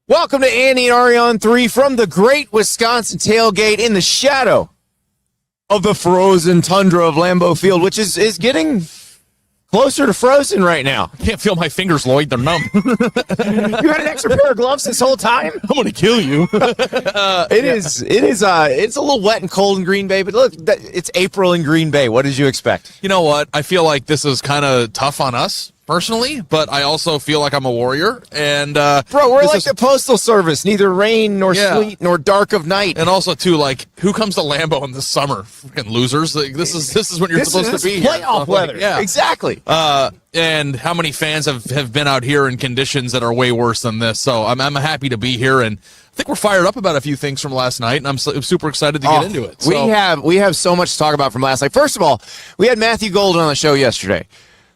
Welcome to Andy Ari On3 from the great Wisconsin Tailgate in the shadow of the frozen tundra of Lambeau Field, which is getting closer to frozen right now. I can't feel my fingers, Lloyd. They're numb. You had an extra pair of gloves this whole time? I'm going to kill you. It's a little wet and cold in Green Bay, but look, it's April in Green Bay. What did you expect? You know what? I feel like this is kind of tough on us personally, but I also feel like I'm a warrior. And Bro, we're like the Postal Service, neither rain nor sleet nor dark of night. And also, too, like, who comes to Lambeau in the summer? Freaking losers. Like, this is when you're supposed to be playoff here. weather. Yeah, exactly. And how many fans have been out here in conditions that are way worse than this? So I'm happy to be here, and I think we're fired up about a few things from last night, and I'm super excited to get into it. So. We have so much to talk about from last night. First of all, we had Matthew Golden on the show yesterday.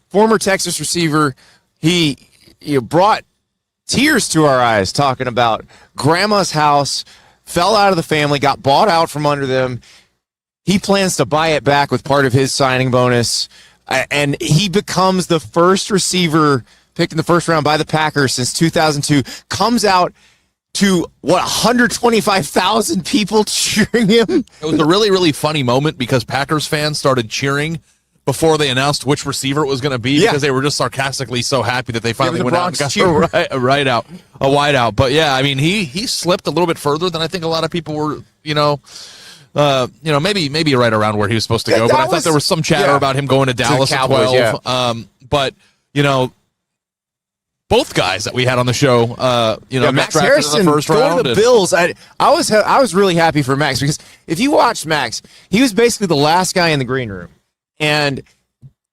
Former Texas receiver. He brought tears to our eyes talking about grandma's house, fell out of the family, got bought out from under them. He plans to buy it back with part of his signing bonus, and he becomes the first receiver picked in the first round by the Packers since 2002, comes out to, 125,000 people cheering him? It was a really, really funny moment because Packers fans started cheering before they announced which receiver it was going to be because they were just sarcastically so happy that they finally went out and got a wide out. But yeah, I mean, he slipped a little bit further than I think a lot of people were, maybe right around where he was supposed to go. But I thought there was some chatter about him going to Dallas at 12. But both guys that we had on the show, Max Harrison in the first round. Going to the Bills. I was really happy for Max because if you watched Max, he was basically the last guy in the green room. And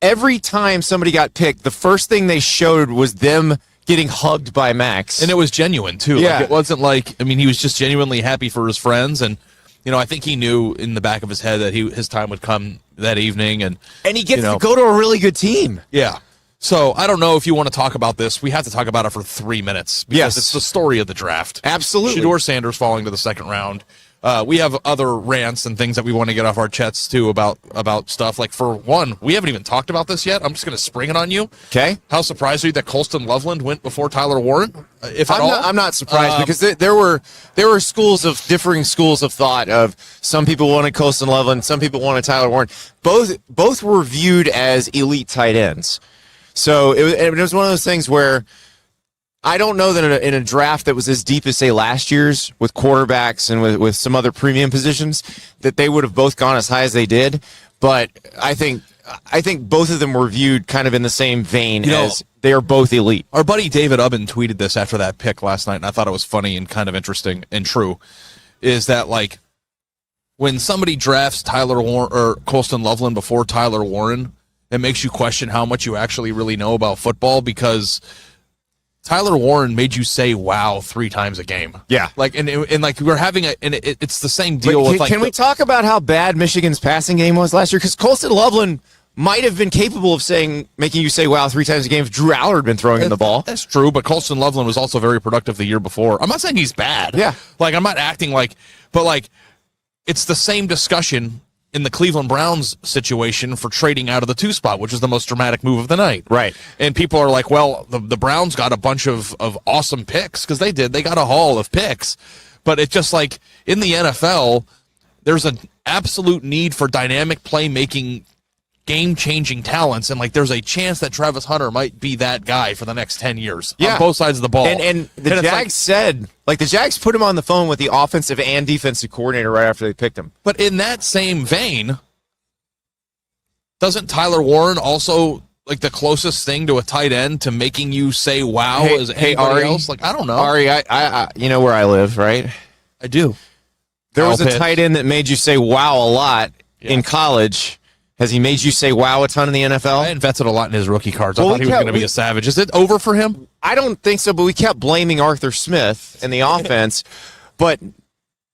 every time somebody got picked, the first thing they showed was them getting hugged by Max. And it was genuine, too. Yeah. Like, it wasn't like, he was just genuinely happy for his friends. And, I think he knew in the back of his head that his time would come that evening. And he gets to go to a really good team. Yeah. So I don't know if you want to talk about this. We have to talk about it for 3 minutes. Because it's the story of the draft. Absolutely. Shedeur Sanders falling to the second round. We have other rants and things that we want to get off our chests, too, about stuff. Like, for one, we haven't even talked about this yet. I'm just going to spring it on you. Okay. How surprised are you that Colston Loveland went before Tyler Warren, if at all? I'm not surprised because there were differing schools of thought of some people wanted Colston Loveland, some people wanted Tyler Warren. Both were viewed as elite tight ends. So it was one of those things where I don't know that in a draft that was as deep as, say, last year's with quarterbacks and with some other premium positions that they would have both gone as high as they did. But I think both of them were viewed kind of in the same vein as they are both elite. Our buddy David Ubben tweeted this after that pick last night, and I thought it was funny and kind of interesting and true, is that, like, when somebody drafts Tyler Warren or Colston Loveland before Tyler Warren, it makes you question how much you actually really know about football because Tyler Warren made you say "wow" 3 times a game. Yeah, like and like we're having it's the same deal with. Can we talk about how bad Michigan's passing game was last year? Because Colston Loveland might have been capable of making you say "wow" 3 times a game if Drew Allard had been throwing him the ball. That's true, but Colston Loveland was also very productive the year before. I'm not saying he's bad. Yeah, like I'm not acting like, but like it's the same discussion in the Cleveland Browns situation for trading out of the 2 spot, which is the most dramatic move of the night. Right. And people are like, well, the Browns got a bunch of awesome picks because they did. They got a haul of picks. But it's just like in the NFL, there's an absolute need for dynamic playmaking, game-changing talents, and like there's a chance that Travis Hunter might be that guy for the next 10 years on both sides of the ball. And the Jags said, the Jags put him on the phone with the offensive and defensive coordinator right after they picked him. But in that same vein, doesn't Tyler Warren also like the closest thing to a tight end to making you say wow as anybody else? Like, I don't know. Ari, I you know where I live, right? I do. There was a tight end that made you say wow a lot in college. Has he made you say wow a ton in the NFL? I invested a lot in his rookie cards. I thought he was going to be a savage. Is it over for him? I don't think so, but we kept blaming Arthur Smith and the offense. But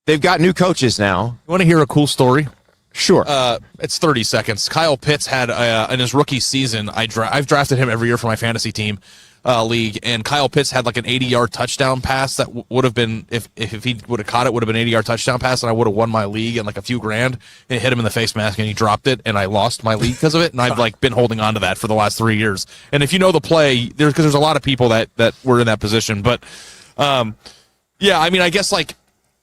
they've got new coaches now. You want to hear a cool story? Sure. It's 30 seconds. Kyle Pitts had, in his rookie season, I've drafted him every year for my fantasy team league, and Kyle Pitts had like an 80-yard touchdown pass that would have been, if he would have caught it, would have been an 80-yard touchdown pass, and I would have won my league and like a few grand, and it hit him in the face mask, and he dropped it, and I lost my league because of it, and I've like been holding on to that for the last 3 years. And if you know the play, because there's a lot of people that were in that position, but Yeah, I mean, I guess like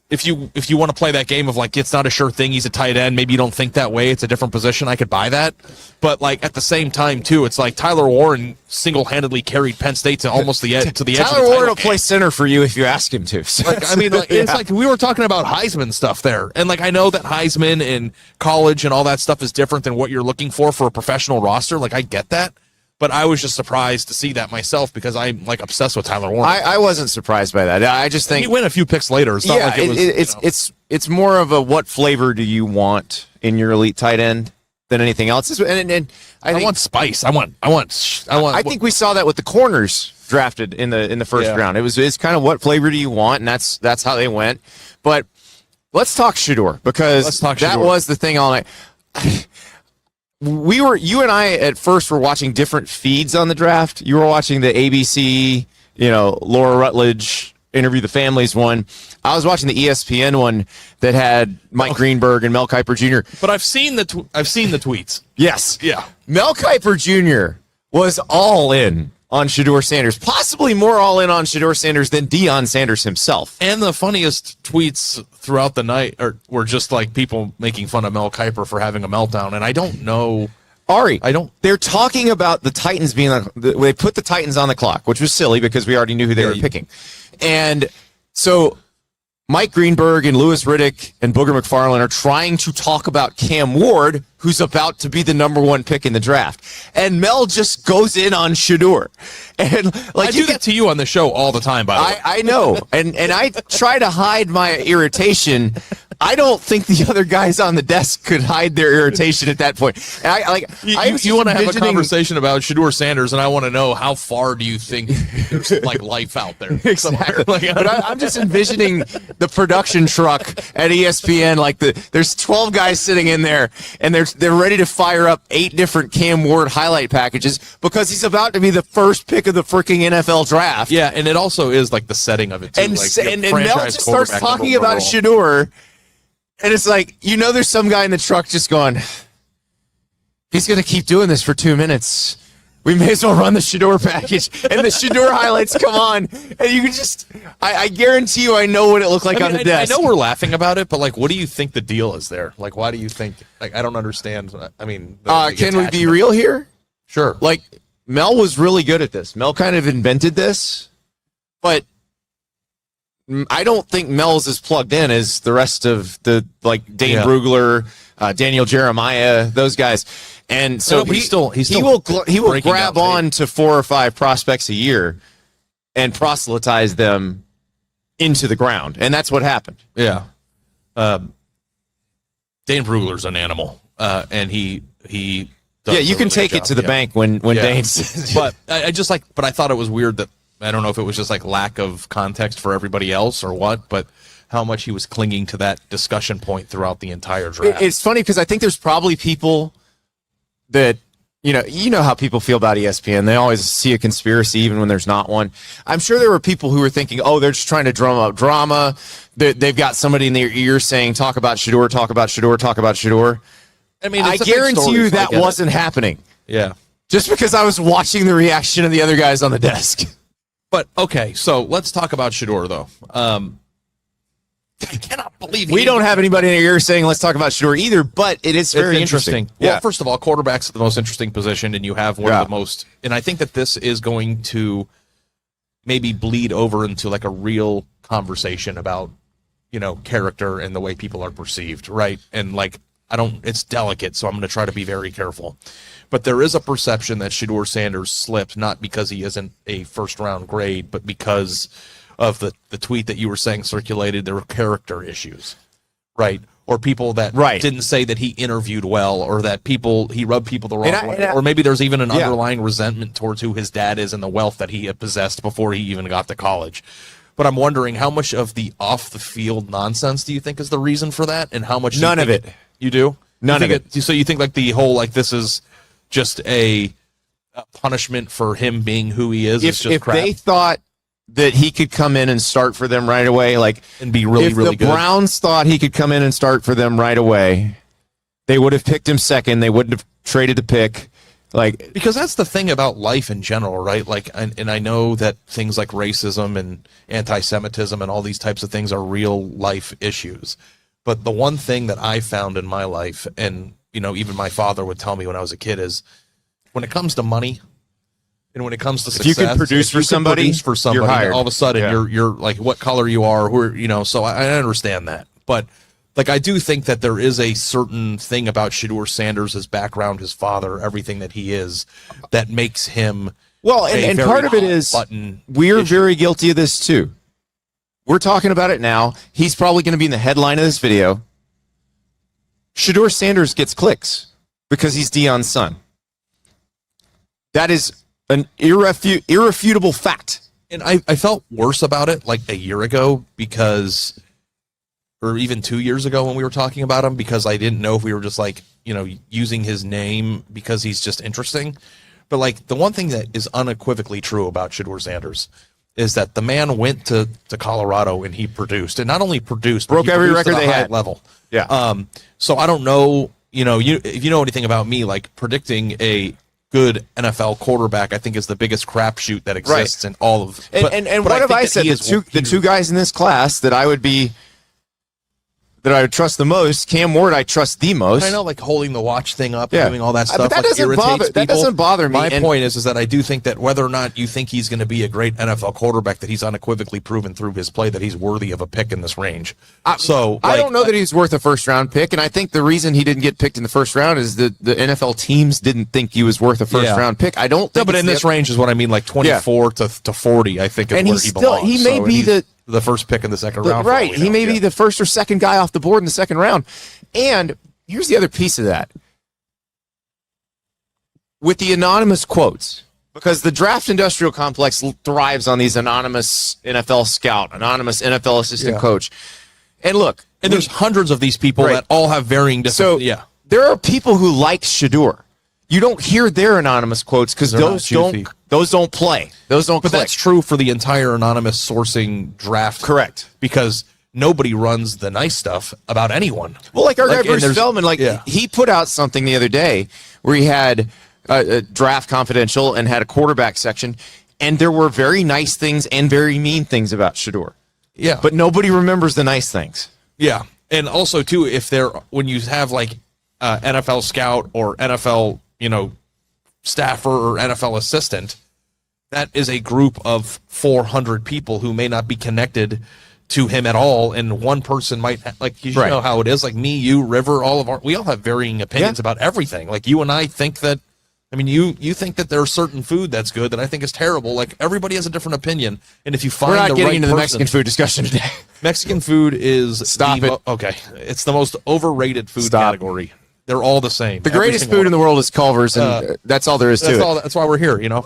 if you want to play that game of like it's not a sure thing, he's a tight end, maybe you don't think that way, it's a different position, I could buy that. But like at the same time too, it's like Tyler Warren single-handedly carried Penn State to almost the edge to the edge of the Tyler Warren will game. play center for you if you ask him to. So Like, I mean, like, it's like we were talking about Heisman stuff there. And like I know that Heisman and college and all that stuff is different than what you're looking for a professional roster. Like I get that. But I was just surprised to see that myself because I'm like obsessed with Tyler Warren. I wasn't surprised by that. I just think he went a few picks later. It's not like it was, it's more of a what flavor do you want in your elite tight end than anything else. And I want spice. I think we saw that with the corners drafted in the first round. It's kind of what flavor do you want, and that's how they went. But let's talk Shedeur because that was the thing all night. You and I at first were watching different feeds on the draft. You were watching the ABC, Laura Rutledge Interview the Families one. I was watching the ESPN one that had Mike Greenberg and Mel Kiper Jr. But I've seen the tweets. Yes. Yeah. Mel Kiper Jr. was all in on Shedeur Sanders, possibly more all in on Shedeur Sanders than Deion Sanders himself. And the funniest tweets throughout the night were just like people making fun of Mel Kiper for having a meltdown. And I don't know. Ari, they're talking about the Titans being they put the Titans on the clock, which was silly because we already knew who they were picking. And so Mike Greenberg and Louis Riddick and Booger McFarland are trying to talk about Cam Ward, who's about to be the number one pick in the draft. And Mel just goes in on Shedeur. And like I do that to you on the show all the time, by the way. I know. And I try to hide my irritation. I don't think the other guys on the desk could hide their irritation at that point. And you want to have a conversation about Shedeur Sanders, and I want to know how far do you think there's like life out there? Exactly. But I'm just envisioning the production truck at ESPN. Like there's 12 guys sitting in there, and they're ready to fire up 8 different Cam Ward highlight packages because he's about to be the first pick of the freaking NFL draft. Yeah, and it also is like the setting of it too. And Mel just starts talking about Shedeur. And it's like, there's some guy in the truck just going, he's going to keep doing this for 2 minutes. We may as well run the Shedeur package. And the Shedeur highlights come on. And you can just, I guarantee you I know what it looked like on the desk. I know we're laughing about it, but like, what do you think the deal is there? Like, why do you think, like, I don't understand. I mean, can we be real here? Sure. Like, Mel was really good at this. Mel kind of invented this, but I don't think Mel's as plugged in as the rest of the Dane Brugler, Daniel Jeremiah, those guys. And so he will grab on to 4 or 5 prospects a year and proselytize them into the ground, and that's what happened. Yeah, Dane Brugler's an animal, and he. You can take it to the bank when Dane's. But I thought it was weird that. I don't know if it was just like lack of context for everybody else or what, but how much he was clinging to that discussion point throughout the entire draft. It's funny because I think there's probably people that, you know how people feel about ESPN. They always see a conspiracy even when there's not one. I'm sure there were people who were thinking, they're just trying to drum up drama. They've got somebody in their ear saying, talk about Shedeur, talk about Shedeur, talk about Shedeur. I mean, I guarantee you that wasn't happening. Yeah. Just because I was watching the reaction of the other guys on the desk. But, okay, so let's talk about Shedeur, though. I cannot believe we don't have anybody in our ear saying let's talk about Shedeur either, but it is very interesting. Well, first of all, quarterback's the most interesting position, and you have one of the most. And I think that this is going to maybe bleed over into like a real conversation about, character and the way people are perceived, right? And like, it's delicate, so I'm going to try to be very careful. But there is a perception that Shedeur Sanders slipped, not because he isn't a first-round grade, but because of the tweet that you were saying circulated, there were character issues, right? Or people that didn't say that he interviewed well, or that he rubbed people the wrong way. Or maybe there's even an underlying resentment towards who his dad is and the wealth that he had possessed before he even got to college. But I'm wondering how much of the off-the-field nonsense do you think is the reason for that, and how much none of it. You do? None of it. So you think like the whole this is just a punishment for him being who he is? If they thought that he could come in and start for them right away, and be really good. If the Browns thought he could come in and start for them right away, they would have picked him second. They wouldn't have traded the pick. Like, because that's the thing about life in general, right? Like, and I know that things like racism and anti-Semitism and all these types of things are real life issues. But the one thing that I found in my life, and, you know, even my father would tell me when I was a kid, is when it comes to money and when it comes to success, if you can produce for somebody, you're hired. all of a sudden you're like what color you are, who, you know, so I understand that. But like, I do think that there is a certain thing about Shedeur Sanders, his background, his father, everything that he is, that makes him well, and part of it is we're very guilty of this too. We're talking about it now. He's probably going to be in the headline of this video. Shedeur Sanders gets clicks because he's Deion's son. That is an irrefutable fact. And I felt worse about it like a year ago because, or even 2 years ago when we were talking about him, because I didn't know if we were just like, you know, using his name because he's just interesting. But like, the one thing that is unequivocally true about Shedeur Sanders is that the man went to Colorado and he produced, and not only produced, broke every record they had level. Yeah. So I don't know, you know, if you know anything about me, like predicting a good NFL quarterback, I think is the biggest crapshoot that exists in all of. And what have I said? The two guys in this class that I would trust the most, Cam Ward, I trust the most. I know, like holding the watch thing up, and doing all that stuff. But that doesn't bother me. My point is that I do think that whether or not you think he's going to be a great NFL quarterback, that he's unequivocally proven through his play that he's worthy of a pick in this range. I don't know that he's worth a first-round pick, and I think the reason he didn't get picked in the first round is that the NFL teams didn't think he was worth a first-round pick. I don't think. No, but in this range is what I mean, like 24 to 40, I think is where he belongs. He may be the first pick in the second round. Right. He may be the first or second guy off the board in the second round. And here's the other piece of that. With the anonymous quotes, because the draft industrial complex thrives on these anonymous NFL scout, anonymous NFL assistant coach. And look. And there's hundreds of these people that all have varying different. So there are people who like Shedeur. You don't hear their anonymous quotes because those don't play. Those don't click. But that's true for the entire anonymous sourcing draft. Correct. Because nobody runs the nice stuff about anyone. Well, like our guy Bruce Feldman, he put out something the other day where he had a draft confidential and had a quarterback section, and there were very nice things and very mean things about Shedeur. Yeah. But nobody remembers the nice things. Yeah. And also, too, when you have like NFL scout or NFL, you know, staffer or NFL assistant, that is a group of 400 people who may not be connected to him at all, and one person might like, you know how it is, like me, you, River, we all have varying opinions about everything. Like you and I think that, I mean, you think that there's certain food that's good that I think is terrible. Like everybody has a different opinion, and if you find we're not getting into the Mexican food discussion today. Mexican food is okay. It's the most overrated food category. They're all the same. The greatest food in the world is Culver's, and that's all there is to it. That's why we're here, you know.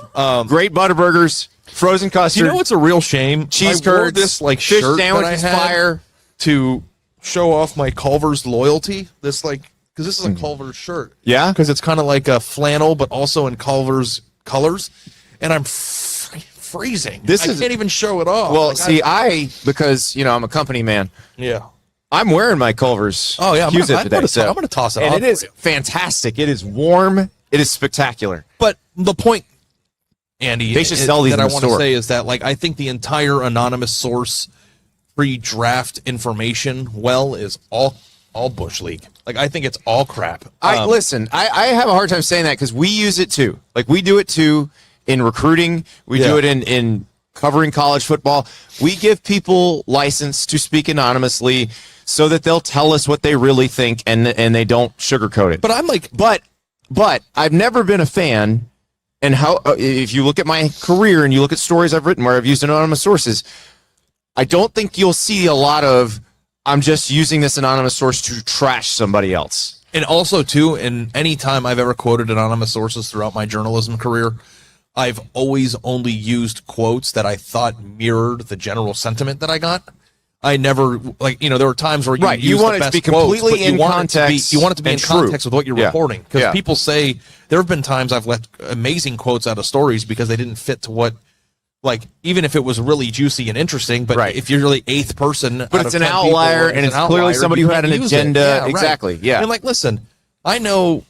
Great ButterBurgers, frozen custard. You know what's a real shame? Cheese I wore curds, this like fish shirt sandwiches, that I had fire, to show off my Culver's loyalty. This because this is a Culver's shirt. Yeah, because it's kind of like a flannel, but also in Culver's colors, and I'm freezing. I can't even show it off. Well, because you know I'm a company man. Yeah. I'm wearing my Culver's. Oh yeah, I'm going to toss it off. And it is fantastic. It is warm. It is spectacular. But the point, Andy, they should sell these that in I the want store. to say is that like I think the entire anonymous source pre-draft information is all Bush League. Like I think it's all crap. I have a hard time saying that because we use it too. Like we do it too in recruiting. We do it in covering college football. We give people license to speak anonymously so that they'll tell us what they really think and they don't sugarcoat it. But I'm like, but I've never been a fan. And how if you look at my career and you look at stories I've written where I've used anonymous sources, I don't think you'll see a lot of I'm just using this anonymous source to trash somebody else. And also too, in any time I've ever quoted anonymous sources throughout my journalism career, I've always only used quotes that I thought mirrored the general sentiment that I got. I never, there were times where you want it to be completely in context. You want it to be in context with what you're reporting. Because people say, there have been times I've left amazing quotes out of stories because they didn't fit to what, even if it was really juicy and interesting, but if you're really eighth person. But it's an outlier, and it's clearly somebody who had an agenda. Exactly, yeah. And listen, I know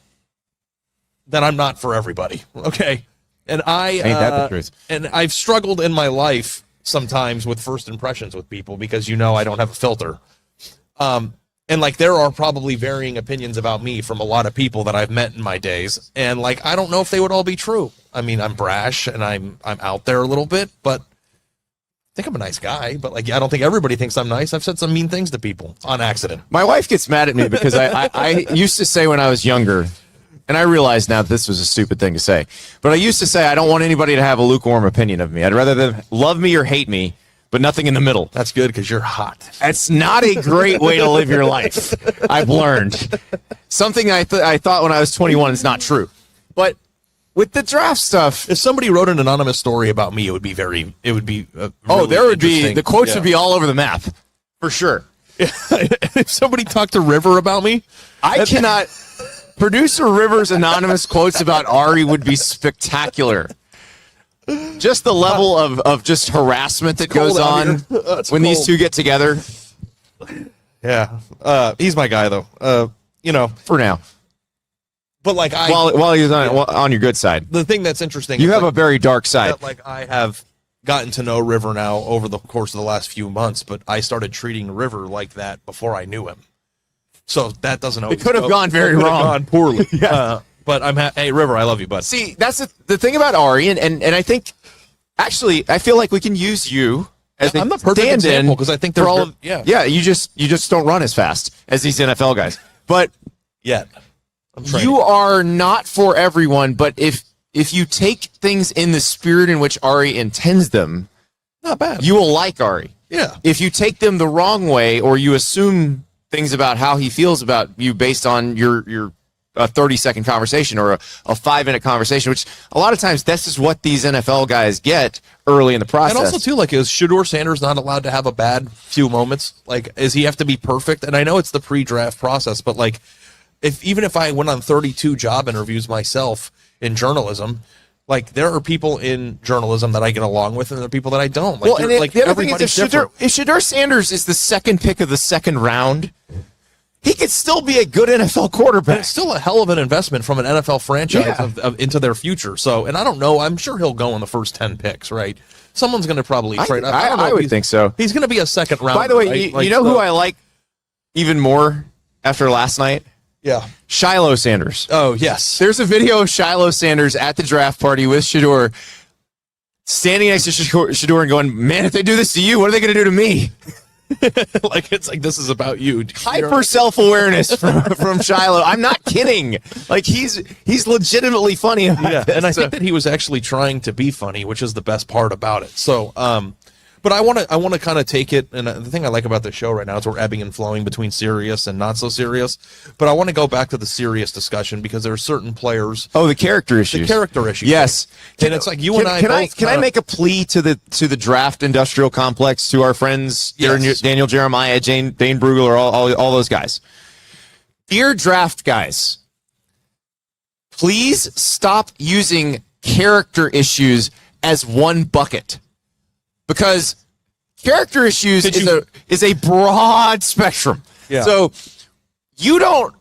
then I'm not for everybody. Okay. And Ain't that the truth? And I've struggled in my life sometimes with first impressions with people because I don't have a filter. And like there are probably varying opinions about me from a lot of people that I've met in my days. And like I don't know if they would all be true. I mean, I'm brash and I'm out there a little bit, but I think I'm a nice guy. But like I don't think everybody thinks I'm nice. I've said some mean things to people on accident. My wife gets mad at me because I used to say when I was younger, and I realize now that this was a stupid thing to say, but I used to say I don't want anybody to have a lukewarm opinion of me. I'd rather them love me or hate me, but nothing in the middle. That's good because you're hot. That's not a great way to live your life. I've learned something I thought when I was 21 is not true. But with the draft stuff, if somebody wrote an anonymous story about me, it would be really there would be the quotes would be all over the map for sure. If somebody talked to River about me, I cannot. Producer River's anonymous quotes about Ari would be spectacular. Just the level of just harassment that goes on when these two get together. Yeah. He's my guy, though. For now. But like while he's on your good side. The thing that's interesting. You have a very dark side. That, like I have gotten to know River now over the course of the last few months, but I started treating River like that before I knew him. So that doesn't always It could have gone very wrong. Gone poorly. Yeah. But hey, River, I love you, bud. See, that's the thing about Ari, and I think, actually, I feel like we can use you as I'm the perfect example because I think they're all you just don't run as fast as these NFL guys. But yet, you are not for everyone. But if you take things in the spirit in which Ari intends them, not bad. You will like Ari. Yeah. If you take them the wrong way, or you assume things about how he feels about you based on your a 30-second conversation or a 5-minute conversation, which a lot of times this is what these NFL guys get early in the process. And also, too, like, is Shedeur Sanders not allowed to have a bad few moments? Like, does he have to be perfect? And I know it's the pre-draft process, but, like, even if I went on 32 job interviews myself in journalism, like, there are people in journalism that I get along with, and there are people that I don't. Like, well, and like the other thing is, if different. Shedeur Sanders is the second pick of the second round, he could still be a good NFL quarterback. And it's still a hell of an investment from an NFL franchise into their future. So, and I don't know. I'm sure he'll go in the first 10 picks, right? Someone's going to probably trade. I would think so. He's going to be a second round. By the way, right? you know who I like even more after last night? Yeah. Shiloh Sanders. Oh, yes. There's a video of Shiloh Sanders at the draft party with Shedeur, standing next to Shedeur and going, man, if they do this to you, what are they going to do to me? Like, it's like, this is about you. Hyper self-awareness from Shiloh. I'm not kidding. Like, he's legitimately funny about this. And I think that he was actually trying to be funny, which is the best part about it. So, but I want to kind of take it, and the thing I like about the show right now is we're ebbing and flowing between serious and not so serious. But I want to go back to the serious discussion because there are certain players. Oh, the character issues. The character issues. Yes. And it's like you and I. Can I make a plea to the draft industrial complex, to our friends, Daniel Jeremiah, Dane Brugler, all those guys? Dear draft guys, please stop using character issues as one bucket. Because character issues is a broad spectrum. Yeah. So you don't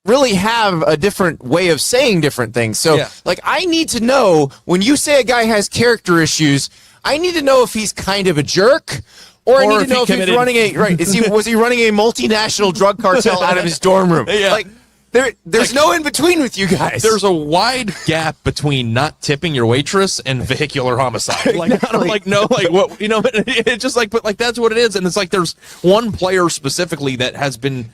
really have a different way of saying different things. So, like, I need to know when you say a guy has character issues, I need to know if he's kind of a jerk, or I need to know if he's running was he running a multinational drug cartel out of his dorm room? Yeah. Like, there's no in between with you guys. There's a wide gap between not tipping your waitress and vehicular homicide. Like, I don't know, like what, it's just like, but like that's what it is. And it's like there's one player specifically that has been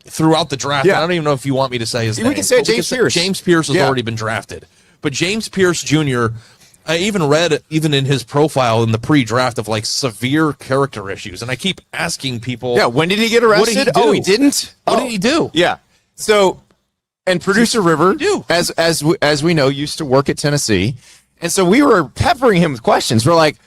throughout the draft. Yeah. I don't even know if you want me to say his name. We can say James Pierce. James Pierce has already been drafted, but James Pierce Jr. I even read in his profile in the pre-draft of like severe character issues, and I keep asking people. Yeah, when did he get arrested? What did he do? Oh, he didn't. What did he do? Yeah. So, and producer River, as we know, used to work at Tennessee, and so we were peppering him with questions. We're like,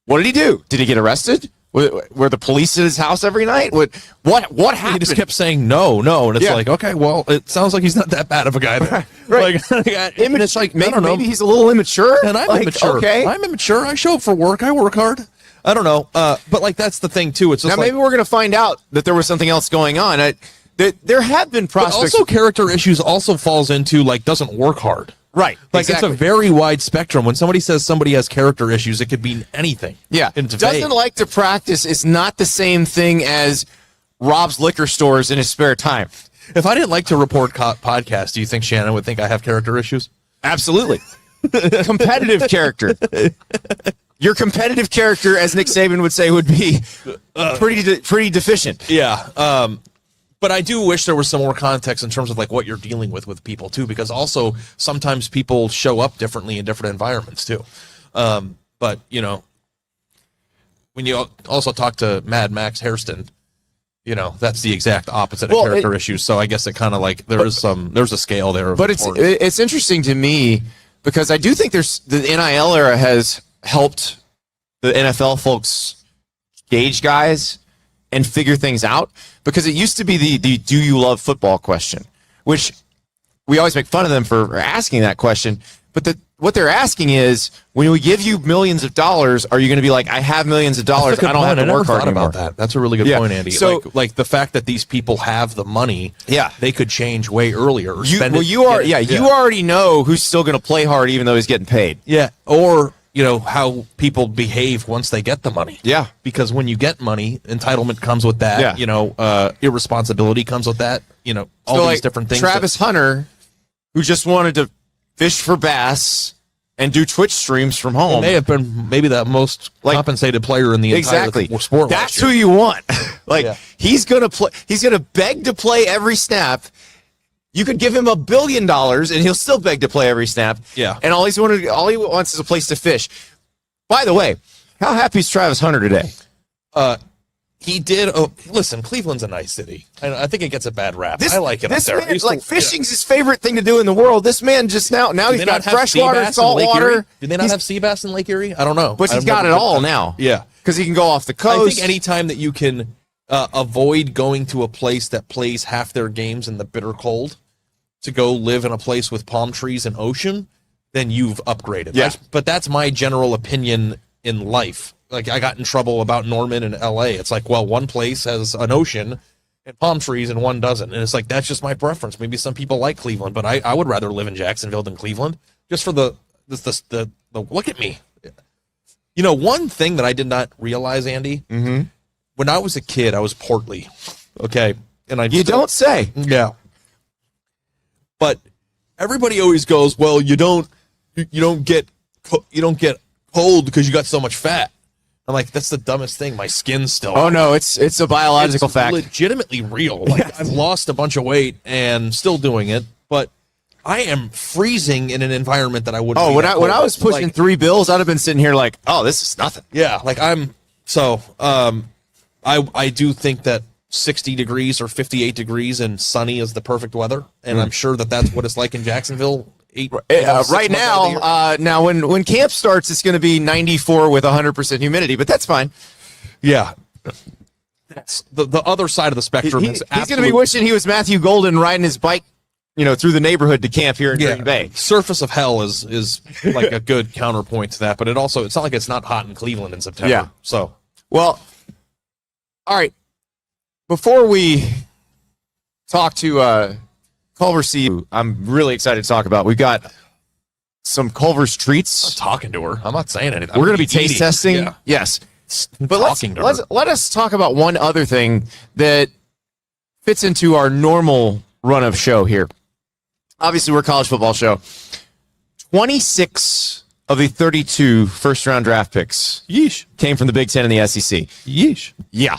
"What did he do? Did he get arrested? Were the police at his house every night? What happened?" He just kept saying no, and it's like, okay, well, it sounds like he's not that bad of a guy. Right. Like, and it's like, maybe he's a little immature. And I'm like, immature. Okay, I'm immature. I show up for work. I work hard. I don't know, but like that's the thing too. It's just now maybe we're gonna find out that there was something else going on. there have been But prospects. also, character issues also falls into like doesn't work hard. Right. Like exactly. it's a very wide spectrum. When somebody says somebody has character issues, it could mean anything. Yeah. And it's Doesn't vague. like to practice is not the same thing as robs liquor stores in his spare time. If I didn't like to report podcasts, do you think Shannon would think I have character issues? Absolutely. Competitive character. Your competitive character, as Nick Saban would say, would be pretty deficient. Yeah. But I do wish there was some more context in terms of like what you're dealing with people too, because also sometimes people show up differently in different environments too. But you know, when you also talk to Mad Max Hairston, you know, that's the exact opposite of character issues. So I guess it kind of like there's a scale there. But it's interesting to me because I do think the NIL era has helped the NFL folks gauge guys and figure things out, because it used to be the do you love football question, which we always make fun of them for asking that question. But what they're asking is, when we give you millions of dollars, are you going to be like, I have millions of dollars, I don't have to work hard anymore? About that. That's a really good point, Andy. So, like the fact that these people have the money, they could change way earlier. Or you already know who's still going to play hard even though he's getting paid. Yeah, or you know how people behave once they get the money. Yeah, because when you get money, entitlement comes with that. Yeah. You know, irresponsibility comes with that. You know, all these different things. Travis Hunter, who just wanted to fish for bass and do Twitch streams from home, may have been maybe the most compensated player in the entire sport. That's who you want. He's gonna play. He's gonna beg to play every snap. You could give him $1 billion and he'll still beg to play every snap. Yeah. And all he wants is a place to fish. By the way, how happy is Travis Hunter today? He did. Listen, Cleveland's a nice city. I think it gets a bad rap. I like it up there. Man, fishing's his favorite thing to do in the world. This man just now he's got freshwater, saltwater. Do they not have sea bass in Lake Erie? I don't know. But he's got it all now. Yeah. Because he can go off the coast. I think any time that you can avoid going to a place that plays half their games in the bitter cold to go live in a place with palm trees and ocean, then you've upgraded. Yeah. But that's my general opinion in life. Like, I got in trouble about Norman and LA. It's like, well, one place has an ocean and palm trees and one doesn't. And it's like, that's just my preference. Maybe some people like Cleveland, but I would rather live in Jacksonville than Cleveland, just for the look at me. You know, one thing that I did not realize, Andy, when I was a kid, I was portly. Okay. And you don't say. Yeah. But everybody always goes, well, you don't get cold because you got so much fat. I'm like, that's the dumbest thing. My skin's still. Oh no, it's a biological fact. Legitimately real. Like, I've lost a bunch of weight and still doing it, but I am freezing in an environment that I wouldn't. When I was pushing 3 bills, I'd have been sitting here like, oh, this is nothing. Yeah, like I do think that 60 degrees or 58 degrees and sunny is the perfect weather, and I'm sure that that's what it's like in Jacksonville. Right now, when camp starts, it's going to be 94 with 100% humidity, but that's fine. Yeah, that's the other side of the spectrum. He's going to be wishing he was Matthew Golden riding his bike, through the neighborhood to camp here in Green Bay. Surface of hell is like a good counterpoint to that, but it's not like it's not hot in Cleveland in September. Yeah. So, well, all right. Before we talk to Culver CU, I'm really excited to talk about. We've got some Culver's treats. I'm talking to her. I'm not saying anything. We're going to be taste testing. Yeah. Yes. But let us talk about one other thing that fits into our normal run of show here. Obviously, we're a college football show. 26 of the 32 first-round draft picks came from the Big Ten and the SEC. Yeesh. Yeah.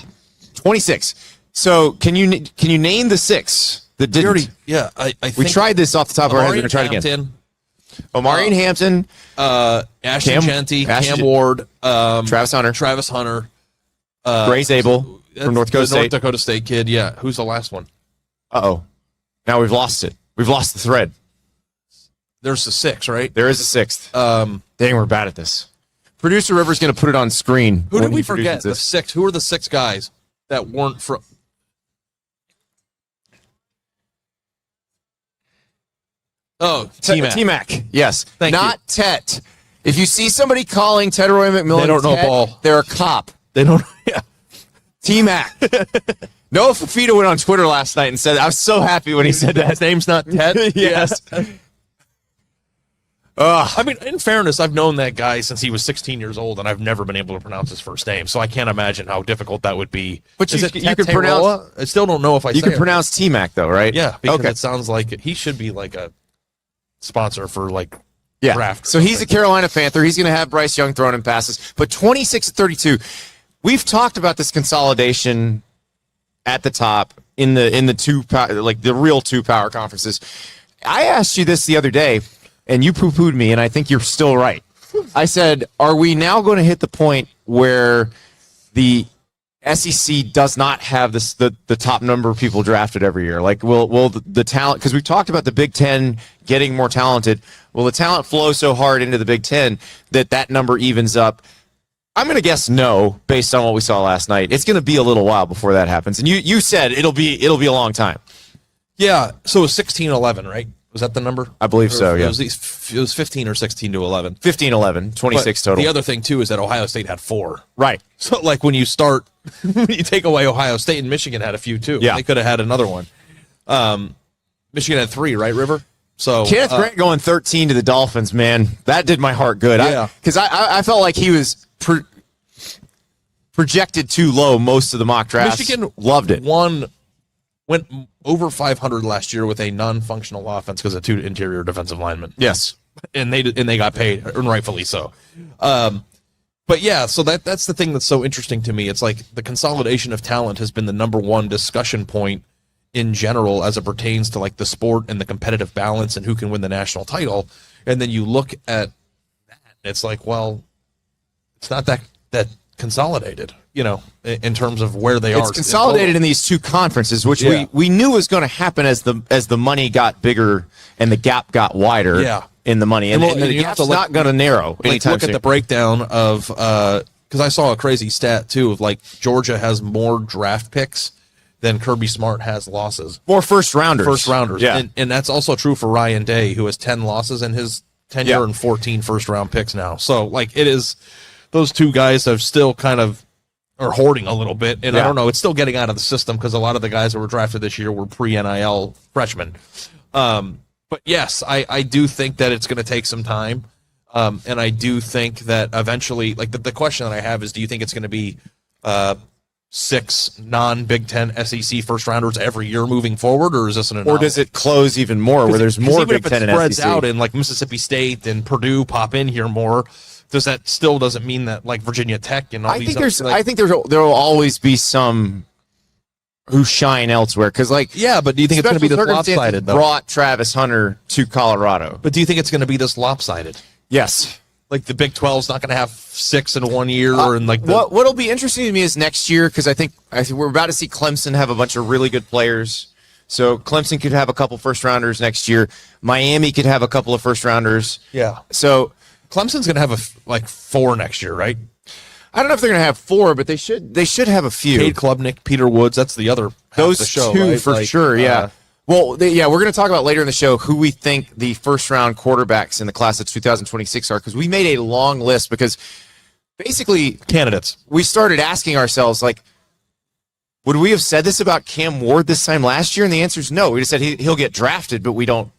26. So can you name the 6 that didn't? I think we tried this off the top of our head. We're going to try it again. Omarion Hampton, Ashton Genty, Cam Ward, Travis Hunter, Gray Zabel from North Dakota State kid. Yeah, who's the last one? Uh-oh. Now we've lost it. We've lost the thread. There's the 6, right? There is a 6th. Dang, we're bad at this. Producer River's going to put it on screen. Who did we forget? The 6. Who are the 6 guys that weren't from? Oh, T-Mac. T-Mac, yes. Thank you. Not Tet. If you see somebody calling Ted Roy McMillan, they don't know ball. They're a cop. They don't. Yeah. T-Mac. Noah Fafita went on Twitter last night and said, I was so happy when he said that. His name's not Ted? Yes. I mean, in fairness, I've known that guy since he was 16 years old, and I've never been able to pronounce his first name, so I can't imagine how difficult that would be. But Is you it can Teteroa? pronounce. I still don't know if I You say can pronounce T-Mac though, right? Yeah, because Okay. it sounds like he should be like a sponsor for like Yeah. draft. So he's a Carolina Panther. He's going to have Bryce Young throwing him passes. But 26-32, we've talked about this consolidation at the top in the two like the real two power conferences. I asked you this the other day, and you poo-pooed me, and I think you're still right. I said, are we now going to hit the point where the SEC does not have the top number of people drafted every year? Like, will the talent, because we've talked about the Big Ten getting more talented, will the talent flow so hard into the Big Ten that number evens up? I'm going to guess no, based on what we saw last night. It's going to be a little while before that happens. And you said it'll be a long time. Yeah, so it was 16-11, right? Was that the number? I believe so, yeah. It was 15 or 16-11. 15-11, 26 But total. the other thing, too, is that Ohio State had 4. Right. So, like, when you take away Ohio State, and Michigan had a few, too. Yeah. They could have had another one. Michigan had 3, right, River? So Kenneth Grant going 13 to the Dolphins, man, that did my heart good. Yeah. Because I felt like he was projected too low most of the mock drafts. Michigan loved it. Went over 500 last year with a non-functional offense because of 2 interior defensive linemen. Yes. And they got paid, and rightfully so. But yeah, so that's the thing that's so interesting to me. It's like the consolidation of talent has been the number one discussion point in general as it pertains to like the sport and the competitive balance and who can win the national title. And then you look at that, it's like, well, it's not that consolidated, in terms of where they are. It's consolidated in these two conferences, which we knew was going to happen as the money got bigger and the gap got wider. Yeah. In the money, and the you gap's have to not going to narrow anytime look soon. at the breakdown of because I saw a crazy stat too of like Georgia has more draft picks than Kirby Smart has losses. More first rounders. Yeah. And that's also true for Ryan Day, who has 10 losses in his tenure and 14 first round picks now. So like it is, those two guys have still kind of are hoarding a little bit. And I don't know, it's still getting out of the system because a lot of the guys that were drafted this year were pre-NIL freshmen. But yes, I do think that it's going to take some time. And I do think that eventually, like the question that I have is, do you think it's going to be 6 non-Big Ten SEC first rounders every year moving forward, or is this an anomaly? Or does it close even more where there's more Big Ten and SEC? Spreads out and like Mississippi State and Purdue pop in here more. Does that still doesn't mean that like Virginia Tech and all I these? I think there will always be some who shine elsewhere because but do you think it's going to be this lopsided though? Brought Travis Hunter to Colorado, but do you think it's going to be this lopsided? Yes. Like the Big 12's not going to have 6 in 1 year, and like what'll be interesting to me is next year because I think we're about to see Clemson have a bunch of really good players. So Clemson could have a couple first rounders next year. Miami could have a couple of first rounders. Yeah. So Clemson's going to have 4 next year, right? I don't know if they're going to have 4, but they should have a few. Cade Klubnik, Peter Woods, that's the other those the show, two right? for sure. Yeah. Well, we're going to talk about later in the show who we think the first round quarterbacks in the class of 2026 are because we made a long list because basically candidates. We started asking ourselves like, would we have said this about Cam Ward this time last year? And the answer is no. We just said he'll get drafted, but we don't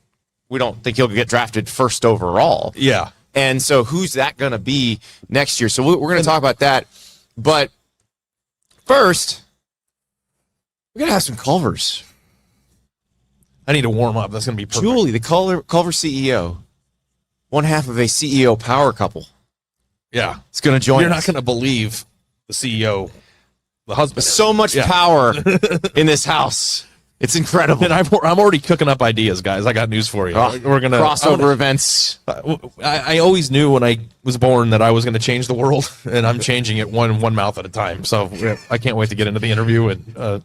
think he'll get drafted first overall. Yeah. And so who's that going to be next year? So we're going to talk about that. But first, we're going to have some Culvers. I need to warm up. That's going to be perfect. Julie, the Culver CEO, one half of a CEO power couple. Yeah. It's going to join You're us. not going to believe the CEO, the husband. So much power in this house. It's incredible. And I'm already cooking up ideas, guys. I got news for you. We're gonna crossover events. I always knew when I was born that I was going to change the world, and I'm changing it one mouth at a time. So I can't wait to get into the interview. And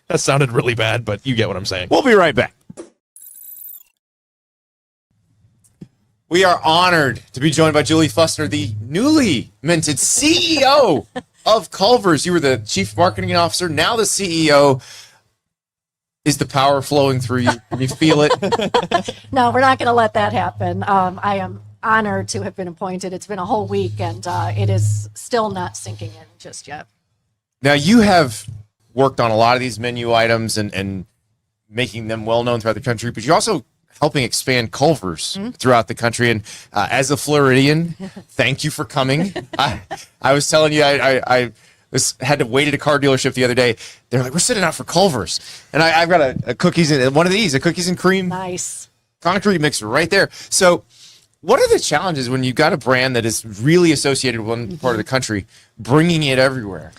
that sounded really bad, but you get what I'm saying. We'll be right back. We are honored to be joined by Julie Fussner, the newly minted CEO of Culver's. You were the chief marketing officer, now the CEO. Is the power flowing through you? Can you feel it? No, we're not going to let that happen. I am honored to have been appointed. It's been a whole week, and it is still not sinking in just yet. Now, you have worked on a lot of these menu items and making them well known throughout the country, but you're also helping expand Culver's throughout the country. And as a Floridian, thank you for coming. I was telling you, I had to wait at a car dealership the other day. They're like, we're sitting out for Culver's. And I've got a cookies, one of these, a cookies and cream Nice. concrete mixer right there. So what are the challenges when you've got a brand that is really associated with one part of the country, bringing it everywhere?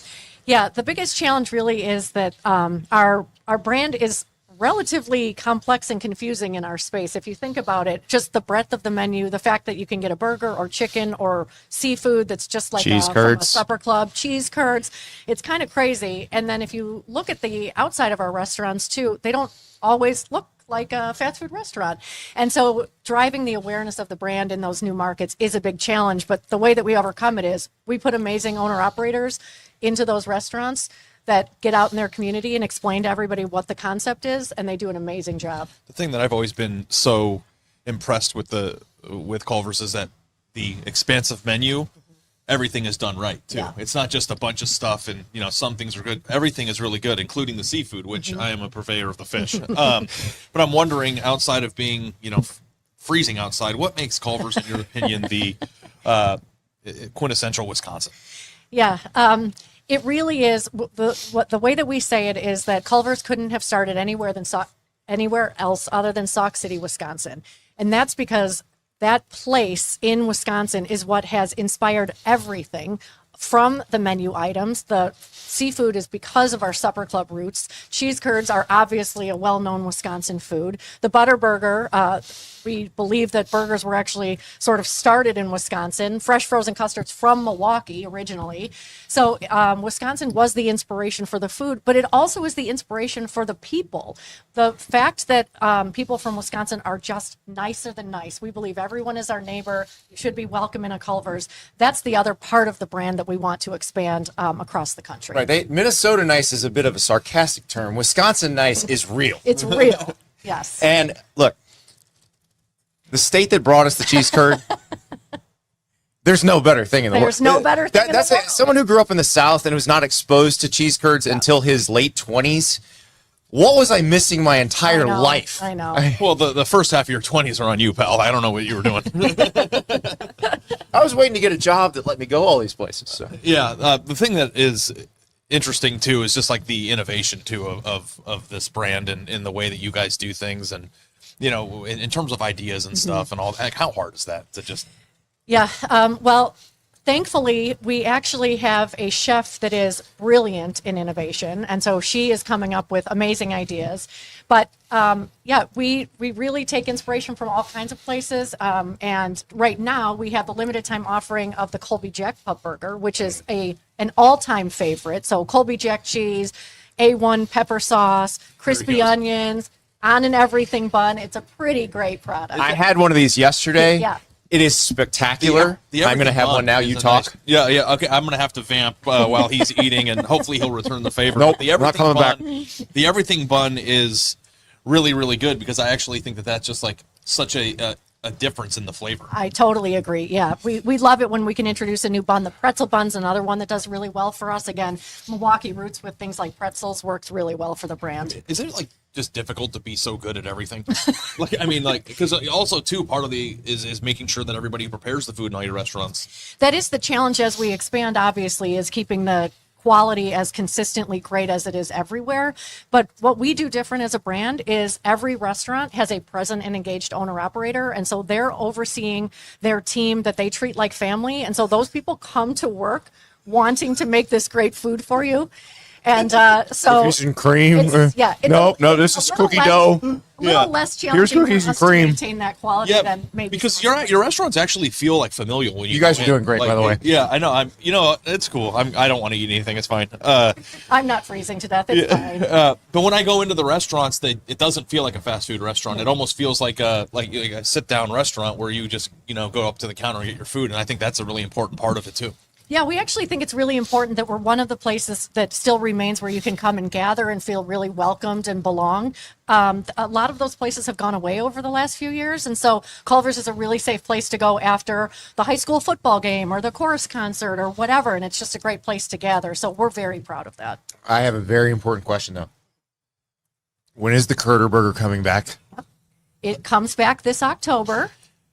Yeah, the biggest challenge really is that our brand is relatively complex and confusing in our space. If you think about it, just the breadth of the menu, the fact that you can get a burger or chicken or seafood that's just like Cheese from a curds. supper club, cheese curds, it's kind of crazy. And then if you look at the outside of our restaurants too, they don't always look like a fast food restaurant. And so driving the awareness of the brand in those new markets is a big challenge. But the way that we overcome it is we put amazing owner operators into those restaurants that get out in their community and explain to everybody what the concept is, and they do an amazing job. The thing that I've always been so impressed with Culver's is that the expansive menu, everything is done right too. Yeah. It's not just a bunch of stuff and some things are good. Everything is really good, including the seafood, which I am a purveyor of the fish. But I'm wondering, outside of being freezing outside, what makes Culver's, in your opinion, the quintessential Wisconsin? Yeah, it really is. The way that we say it is that Culver's couldn't have started anywhere else other than Sauk City, Wisconsin. And that's because that place in Wisconsin is what has inspired everything from the menu items. The seafood is because of our supper club roots. Cheese curds are obviously a well-known Wisconsin food. The ButterBurger, we believe that burgers were actually sort of started in Wisconsin. Fresh frozen custards from Milwaukee originally. So Wisconsin was the inspiration for the food, but it also is the inspiration for the people. The fact that people from Wisconsin are just nicer than nice. We believe everyone is our neighbor. You should be welcome in a Culver's. That's the other part of the brand that we want to expand across the country. Right. Minnesota nice is a bit of a sarcastic term. Wisconsin nice is real. It's real. Yes. And look, the state that brought us the cheese curd, there's no better thing in the world. There's no better thing in the world. Someone who grew up in the South and was not exposed to cheese curds until his late 20s. What was I missing my entire life? I know. Well, the first half of your 20s are on you, pal. I don't know what you were doing. I was waiting to get a job that let me go all these places. So. Yeah, the thing that is interesting too is just like the innovation too of this brand and in the way that you guys do things, and in terms of ideas and stuff and all. Like, how hard is that to just? Yeah. Well, thankfully, we actually have a chef that is brilliant in innovation, and so she is coming up with amazing ideas. But we really take inspiration from all kinds of places. And right now, we have the limited time offering of the Colby Jack Pub Burger, which is an all-time favorite. So Colby Jack cheese, A1 pepper sauce, crispy onions, on an everything bun. It's a pretty great product. I had one of these yesterday. Yeah. It is spectacular. I'm going to have one now. You talk. Nice, yeah. Okay, I'm going to have to vamp while he's eating, and hopefully he'll return the favor. Nope, the not coming back. The everything bun is really, really good because I actually think that that's just like such a difference in the flavor. I totally agree. Yeah, we love it when we can introduce a new bun. The pretzel bun's another one that does really well for us. Again, Milwaukee roots with things like pretzels works really well for the brand. Is it like just difficult to be so good at everything? Because also too, part of the is making sure that everybody prepares the food in all your restaurants. That is the challenge as we expand, obviously, is keeping the quality as consistently great as it is everywhere. But what we do different as a brand is every restaurant has a present and engaged owner operator. And so they're overseeing their team that they treat like family. And so those people come to work wanting to make this great food for you. And so cookies and cream. No, this is cookie dough. A little less challenging cookies for and us cream. to maintain that quality than maybe because your restaurants actually feel like familial when you guys are doing great, by the way. Yeah, I know. It's cool. I don't want to eat anything. It's fine. I'm not freezing to death. It's fine. But when I go into the restaurants, it doesn't feel like a fast food restaurant. It almost feels like a sit down restaurant where you just go up to the counter and get your food. And I think that's a really important part of it too. Yeah, we actually think it's really important that we're one of the places that still remains where you can come and gather and feel really welcomed and belong. A lot of those places have gone away over the last few years, and so Culver's is a really safe place to go after the high school football game or the chorus concert or whatever, and it's just a great place to gather. So we're very proud of that. I have a very important question, though. When is the ButterBurger coming back? It comes back this October.